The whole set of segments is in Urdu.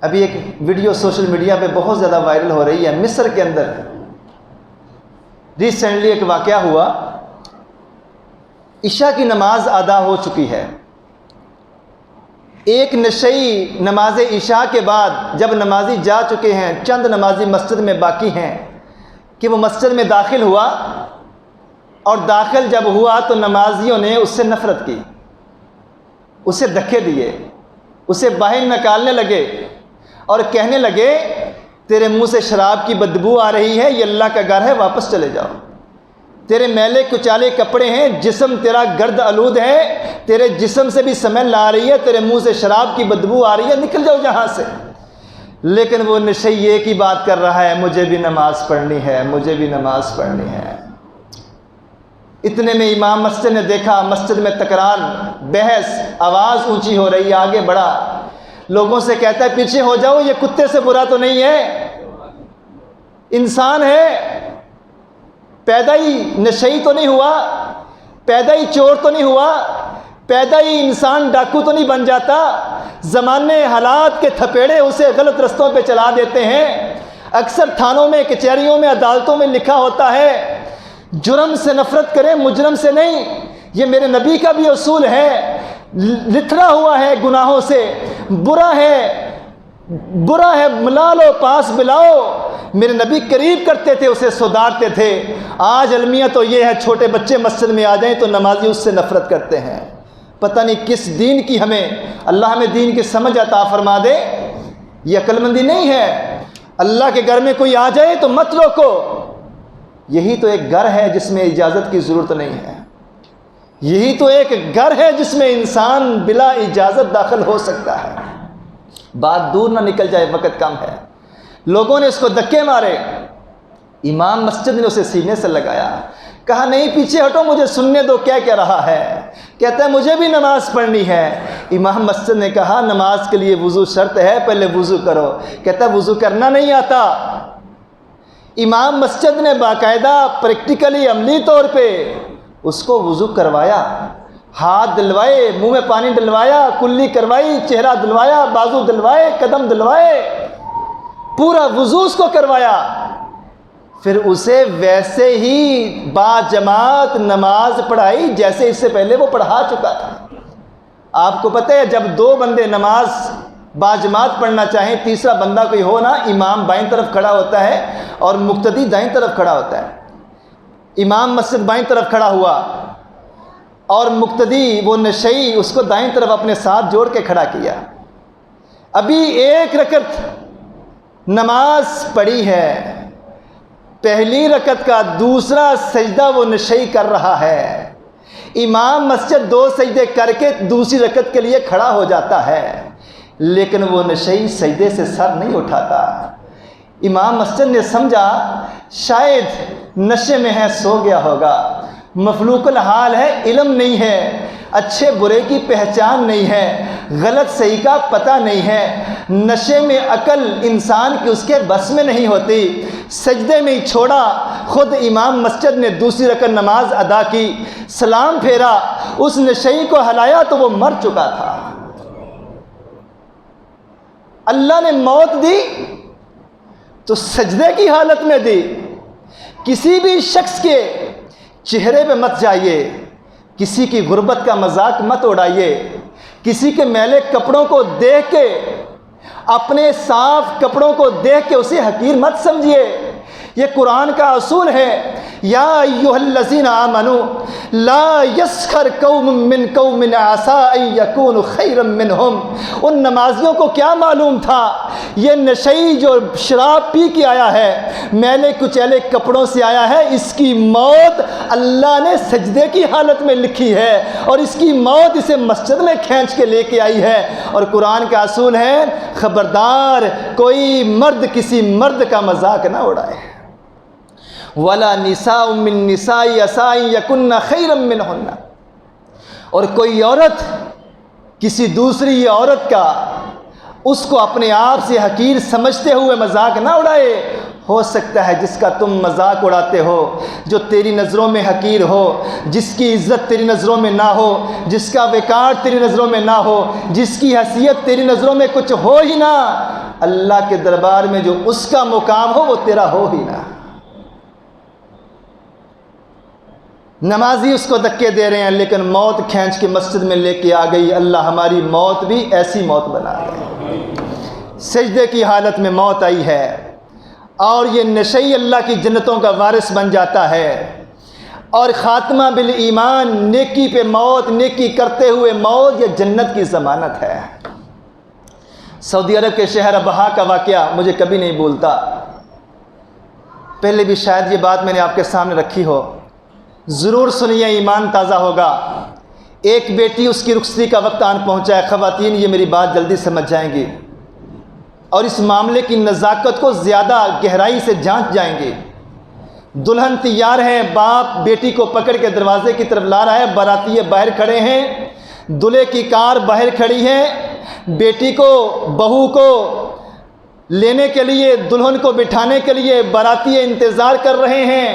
ابھی ایک ویڈیو سوشل میڈیا پہ بہت زیادہ وائرل ہو رہی ہے، مصر کے اندر ریسنٹلی ایک واقعہ ہوا، عشاء کی نماز ادا ہو چکی ہے، ایک نشئی نماز عشاء کے بعد جب نمازی جا چکے ہیں، چند نمازی مسجد میں باقی ہیں کہ وہ مسجد میں داخل ہوا، اور داخل جب ہوا تو نمازیوں نے اس سے نفرت کی، اسے دھکے دیے، اسے باہر نکالنے لگے اور کہنے لگے تیرے منہ سے شراب کی بدبو آ رہی ہے، یہ اللہ کا گھر ہے، واپس چلے جاؤ، تیرے میلے کچالے کپڑے ہیں، جسم تیرا گرد آلود ہے، تیرے جسم سے بھی سمیل آ رہی ہے، تیرے منہ سے شراب کی بدبو آ رہی ہے، نکل جاؤ یہاں سے۔ لیکن وہ نشئی ایک ہی بات کر رہا ہے، مجھے بھی نماز پڑھنی ہے، مجھے بھی نماز پڑھنی ہے۔ اتنے میں امام مسجد نے دیکھا مسجد میں تکرار، بحث، آواز اونچی ہو رہی ہے، آگے بڑھا، لوگوں سے کہتا ہے پیچھے ہو جاؤ، یہ کتے سے برا تو نہیں ہے، انسان ہے، پیدا ہی نشئی تو نہیں ہوا، پیدا ہی چور تو نہیں ہوا، پیدا ہی انسان ڈاکو تو نہیں بن جاتا، زمانے حالات کے تھپیڑے اسے غلط رستوں پہ چلا دیتے ہیں۔ اکثر تھانوں میں، کچہریوں میں، عدالتوں میں لکھا ہوتا ہے جرم سے نفرت کریں، مجرم سے نہیں، یہ میرے نبی کا بھی اصول ہے، لتھڑا ہوا ہے گناہوں سے، برا ہے ملا لو، پاس بلاؤ، میرے نبی قریب کرتے تھے، اسے سدھارتے تھے۔ آج المیہ تو یہ ہے چھوٹے بچے مسجد میں آ جائیں تو نمازی اس سے نفرت کرتے ہیں، پتہ نہیں کس دین کی، اللہ ہمیں دین کی سمجھ عطا فرما دے۔ یہ عقل مندی نہیں ہے، اللہ کے گھر میں کوئی آ جائے تو مت روکو، یہی تو ایک گھر ہے جس میں اجازت کی ضرورت نہیں ہے، یہی تو ایک گھر ہے جس میں انسان بلا اجازت داخل ہو سکتا ہے۔ بات دور نہ نکل جائے، وقت کم ہے، لوگوں نے اس کو دھکے مارے، امام مسجد نے اسے سینے سے لگایا، کہا نہیں پیچھے ہٹو، مجھے سننے دو کیا کہہ رہا ہے، کہتا ہے مجھے بھی نماز پڑھنی ہے۔ امام مسجد نے کہا نماز کے لیے وضو شرط ہے، پہلے وضو کرو، کہتا ہے وضو کرنا نہیں آتا۔ امام مسجد نے باقاعدہ پریکٹیکلی، عملی طور پہ اس کو وضو کروایا، ہاتھ دلوائے، منہ میں پانی ڈلوایا، کلی کروائی، چہرہ دلوایا، بازو دلوائے، قدم دلوائے، پورا وضو اس کو کروایا، پھر اسے ویسے ہی با جماعت نماز پڑھائی جیسے اس سے پہلے وہ پڑھا چکا تھا۔ آپ کو پتہ ہے جب دو بندے نماز با جماعت پڑھنا چاہیں، تیسرا بندہ کوئی ہو نا، امام بائیں طرف کھڑا ہوتا ہے اور مقتدی دائیں طرف کھڑا ہوتا ہے۔ امام مسجد بائیں طرف کھڑا ہوا اور مقتدی وہ نشئی اس کو دائیں طرف اپنے ساتھ جوڑ کے کھڑا کیا۔ ابھی ایک رکعت نماز پڑھی ہے، پہلی رکعت کا دوسرا سجدہ وہ نشئی کر رہا ہے، امام مسجد دو سجدے کر کے دوسری رکعت کے لیے کھڑا ہو جاتا ہے، لیکن وہ نشئی سجدے سے سر نہیں اٹھاتا۔ امام مسجد نے سمجھا شاید نشے میں ہے، سو گیا ہوگا، مفلوق الحال ہے، علم نہیں ہے، اچھے برے کی پہچان نہیں ہے، غلط صحیح کا پتہ نہیں ہے، نشے میں عقل انسان کی اس کے بس میں نہیں ہوتی، سجدے میں ہی چھوڑا۔ خود امام مسجد نے دوسری رکعت نماز ادا کی، سلام پھیرا، اس نشئی کو ہلایا تو وہ مر چکا تھا۔ اللہ نے موت دی تو سجدے کی حالت میں دی۔ کسی بھی شخص کے چہرے پہ مت جائیے، کسی کی غربت کا مذاق مت اڑائیے، کسی کے میلے کپڑوں کو دیکھ کے، اپنے صاف کپڑوں کو دیکھ کے اسے حقیر مت سمجھیے۔ یہ قرآن کا اصول ہے، یا ایھا الذین آمنوا لا یسخر قوم من قوم عسیٰ ان یکونوا خیرا منہم۔ ان نمازیوں کو کیا معلوم تھا یہ نشئی جو شراب پی کے آیا ہے، میلے کچیلے کپڑوں سے آیا ہے، اس کی موت اللہ نے سجدے کی حالت میں لکھی ہے، اور اس کی موت اسے مسجد میں کھینچ کے لے کے آئی ہے۔ اور قرآن کا اصول ہے خبردار کوئی مرد کسی مرد کا مذاق نہ اڑائے۔ وَلَا نِسَاءٌ مِّن نِّسَاءِ عَسَىٰ أَن يَكُنَّ خَيْرًا مِّنْهُنَّ، اور کوئی عورت کسی دوسری عورت کا اس کو اپنے آپ سے حقیر سمجھتے ہوئے مذاق نہ اڑائے۔ ہو سکتا ہے جس کا تم مذاق اڑاتے ہو، جو تیری نظروں میں حقیر ہو، جس کی عزت تیری نظروں میں نہ ہو، جس کا وقار تیری نظروں میں نہ ہو، جس کی حیثیت تیری نظروں میں کچھ ہو ہی نہ، اللہ کے دربار میں جو اس کا مقام ہو وہ تیرا ہو ہی نہ۔ نمازی اس کو دھکے دے رہے ہیں لیکن موت کھینچ کے مسجد میں لے کے آ گئی۔ اللہ ہماری موت بھی ایسی موت بنا دے۔ سجدے کی حالت میں موت آئی ہے اور یہ نشئی اللہ کی جنتوں کا وارث بن جاتا ہے، اور خاتمہ بالایمان، نیکی پہ موت، نیکی کرتے ہوئے موت، یہ جنت کی ضمانت ہے۔ سعودی عرب کے شہر ابہا کا واقعہ مجھے کبھی نہیں بھولتا، پہلے بھی شاید یہ بات میں نے آپ کے سامنے رکھی ہو، ضرور سنیے، ایمان تازہ ہوگا۔ ایک بیٹی، اس کی رخصتی کا وقت آن پہنچا ہے۔ خواتین یہ میری بات جلدی سمجھ جائیں گی اور اس معاملے کی نزاکت کو زیادہ گہرائی سے جانچ جائیں گے۔ دلہن تیار ہے، باپ بیٹی کو پکڑ کے دروازے کی طرف لا رہا ہے، باراتی باہر کھڑے ہیں، دلہے کی کار باہر کھڑی ہے، بیٹی کو، بہو کو لینے کے لیے، دلہن کو بٹھانے کے لیے باراتی انتظار کر رہے ہیں۔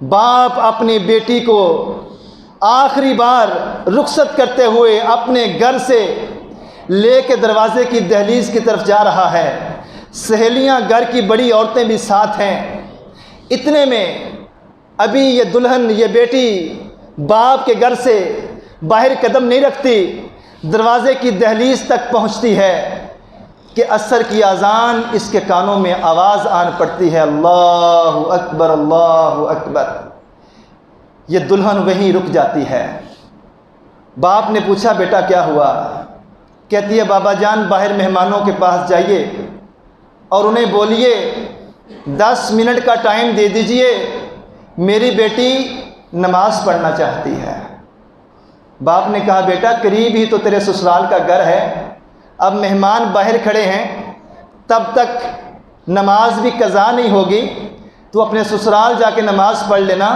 باپ اپنی بیٹی کو آخری بار رخصت کرتے ہوئے اپنے گھر سے لے کے دروازے کی دہلیز کی طرف جا رہا ہے۔ سہیلیاں، گھر کی بڑی عورتیں بھی ساتھ ہیں۔ اتنے میں ابھی یہ دلہن، یہ بیٹی باپ کے گھر سے باہر قدم نہیں رکھتی، دروازے کی دہلیز تک پہنچتی ہے کہ عصر کی اذان اس کے کانوں میں آواز آن پڑتی ہے، اللہ اکبر، اللہ اکبر۔ یہ دلہن وہیں رک جاتی ہے۔ باپ نے پوچھا، بیٹا کیا ہوا؟ کہتی ہے، بابا جان باہر مہمانوں کے پاس جائیے اور انہیں بولیے 10 منٹ کا ٹائم دے دیجئے، میری بیٹی نماز پڑھنا چاہتی ہے۔ باپ نے کہا، بیٹا قریب ہی تو تیرے سسرال کا گھر ہے، اب مہمان باہر کھڑے ہیں، تب تک نماز بھی قضا نہیں ہوگی، تو اپنے سسرال جا کے نماز پڑھ لینا۔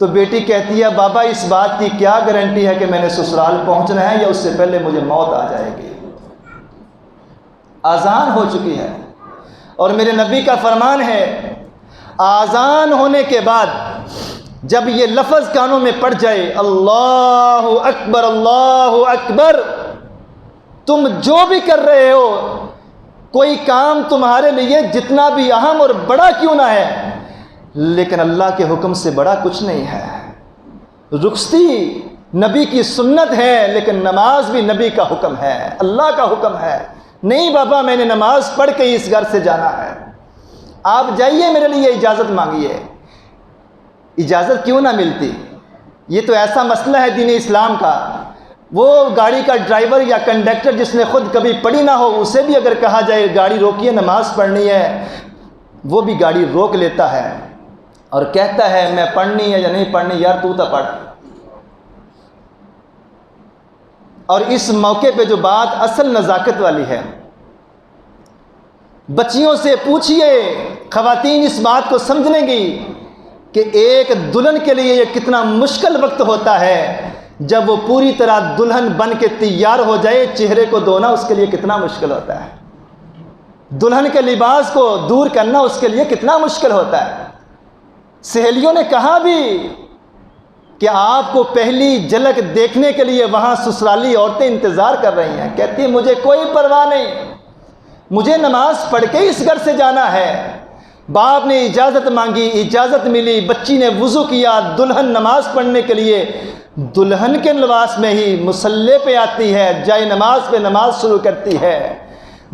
تو بیٹی کہتی ہے، بابا اس بات کی کیا گارنٹی ہے کہ میں نے سسرال پہنچنا ہے یا اس سے پہلے مجھے موت آ جائے گی؟ اذان ہو چکی ہے اور میرے نبی کا فرمان ہے، اذان ہونے کے بعد جب یہ لفظ کانوں میں پڑ جائے، اللہ اکبر، اللہ اکبر، تم جو بھی کر رہے ہو، کوئی کام تمہارے لیے جتنا بھی اہم اور بڑا کیوں نہ ہے، لیکن اللہ کے حکم سے بڑا کچھ نہیں ہے۔ رخصتی نبی کی سنت ہے، لیکن نماز بھی نبی کا حکم ہے، اللہ کا حکم ہے۔ نہیں بابا، میں نے نماز پڑھ کے اس گھر سے جانا ہے، آپ جائیے، میرے لیے اجازت مانگیے۔ اجازت کیوں نہ ملتی؟ یہ تو ایسا مسئلہ ہے دین اسلام کا، وہ گاڑی کا ڈرائیور یا کنڈکٹر جس نے خود کبھی پڑھی نہ ہو، اسے بھی اگر کہا جائے گاڑی روکیے نماز پڑھنی ہے، وہ بھی گاڑی روک لیتا ہے اور کہتا ہے میں پڑھنی ہے یا نہیں پڑھنی، یار تو پڑھ۔ اور اس موقع پہ جو بات اصل نزاکت والی ہے، بچیوں سے پوچھئے، خواتین اس بات کو سمجھنے گی کہ ایک دلہن کے لیے یہ کتنا مشکل وقت ہوتا ہے جب وہ پوری طرح دلہن بن کے تیار ہو جائے، چہرے کو دھونا اس کے لیے کتنا مشکل ہوتا ہے، دلہن کے لباس کو دور کرنا اس کے لیے کتنا مشکل ہوتا ہے۔ سہیلیوں نے کہا بھی کہ آپ کو پہلی جھلک دیکھنے کے لیے وہاں سسرالی عورتیں انتظار کر رہی ہیں، کہتی ہیں مجھے کوئی پرواہ نہیں، مجھے نماز پڑھ کے اس گھر سے جانا ہے۔ باپ نے اجازت مانگی، اجازت ملی، بچی نے وضو کیا، دلہن نماز پڑھنے کے لیے دلہن کے لباس میں ہی مصلی پہ آتی ہے، جائے نماز پہ نماز شروع کرتی ہے۔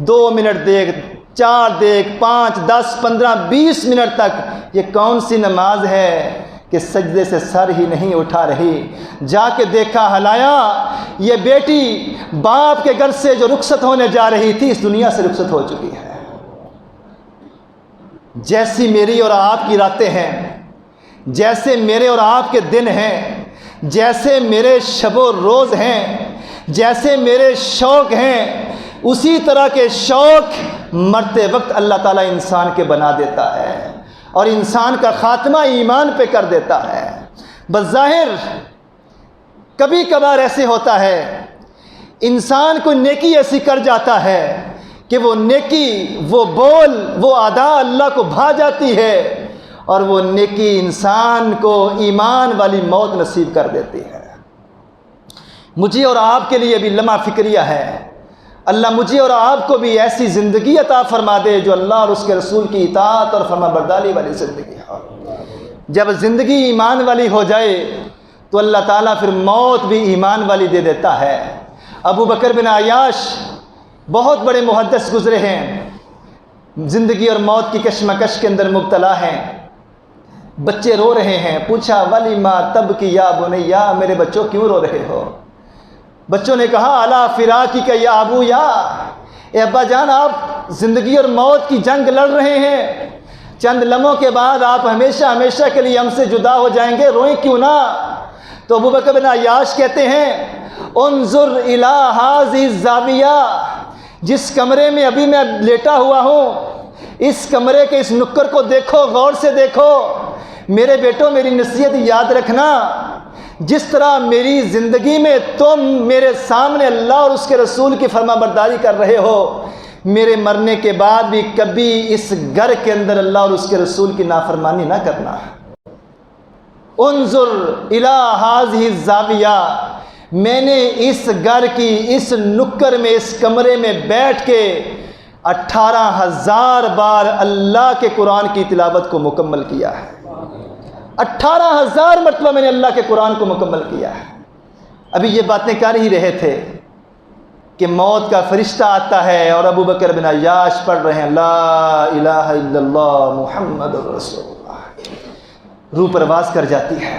2 منٹ دیکھ، 4 دیکھ، 5، 10، 15، 20 منٹ تک یہ کون سی نماز ہے کہ سجدے سے سر ہی نہیں اٹھا رہی۔ جا کے دیکھا، ہلایا، یہ بیٹی باپ کے گھر سے جو رخصت ہونے جا رہی تھی اس دنیا سے رخصت ہو چکی ہے۔ جیسی میری اور آپ کی راتیں ہیں، جیسے میرے اور آپ کے دن ہیں، جیسے میرے شب و روز ہیں، جیسے میرے شوق ہیں، اسی طرح کے شوق مرتے وقت اللہ تعالیٰ انسان کے بنا دیتا ہے اور انسان کا خاتمہ ایمان پہ کر دیتا ہے۔ بظاہر کبھی کبھار ایسے ہوتا ہے انسان کوئی نیکی ایسی کر جاتا ہے کہ وہ نیکی، وہ بول، وہ ادا اللہ کو بھا جاتی ہے اور وہ نیکی انسان کو ایمان والی موت نصیب کر دیتی ہے۔ مجھے اور آپ کے لیے بھی لمحہ فکریہ ہے، اللہ مجھے اور آپ کو بھی ایسی زندگی عطا فرما دے جو اللہ اور اس کے رسول کی اطاعت اور فرما برداری والی زندگی ہو۔ جب زندگی ایمان والی ہو جائے تو اللہ تعالیٰ پھر موت بھی ایمان والی دے دیتا ہے۔ ابو بکر بن عیاش بہت بڑے محدث گزرے ہیں، زندگی اور موت کی کشمکش کے اندر مبتلا ہیں، بچے رو رہے ہیں، پوچھا ولیما تبکی یا بنیا، میرے بچوں کیوں رو رہے ہو؟ بچوں نے کہا الا فراقک یا ابو یا، اے ابا جان آپ زندگی اور موت کی جنگ لڑ رہے ہیں، چند لمحوں کے بعد آپ ہمیشہ ہمیشہ کے لیے ہم سے جدا ہو جائیں گے، روئیں کیوں نہ؟ تو ابو بکر بن عیاش کہتے ہیں انظر الی ھذہ الزاویہ، جس کمرے میں ابھی میں لیٹا ہوا ہوں، اس کمرے کے اس نکر کو دیکھو، غور سے دیکھو، میرے بیٹوں میری نصیحت یاد رکھنا، جس طرح میری زندگی میں تم میرے سامنے اللہ اور اس کے رسول کی فرما برداری کر رہے ہو، میرے مرنے کے بعد بھی کبھی اس گھر کے اندر اللہ اور اس کے رسول کی نافرمانی نہ کرنا۔ انظر الی ھذہ الزاویہ، میں نے اس گھر کی اس نکر میں اس کمرے میں بیٹھ کے 18,000 بار اللہ کے قرآن کی تلاوت کو مکمل کیا ہے۔ 18,000 مرتبہ میں نے اللہ کے قرآن کو مکمل کیا ہے۔ ابھی یہ باتیں کر ہی رہے تھے کہ موت کا فرشتہ آتا ہے اور ابو بکر بن عیاش پڑھ رہے ہیں لا الہ الا اللہ محمد رسول اللہ، روح پرواز کر جاتی ہے۔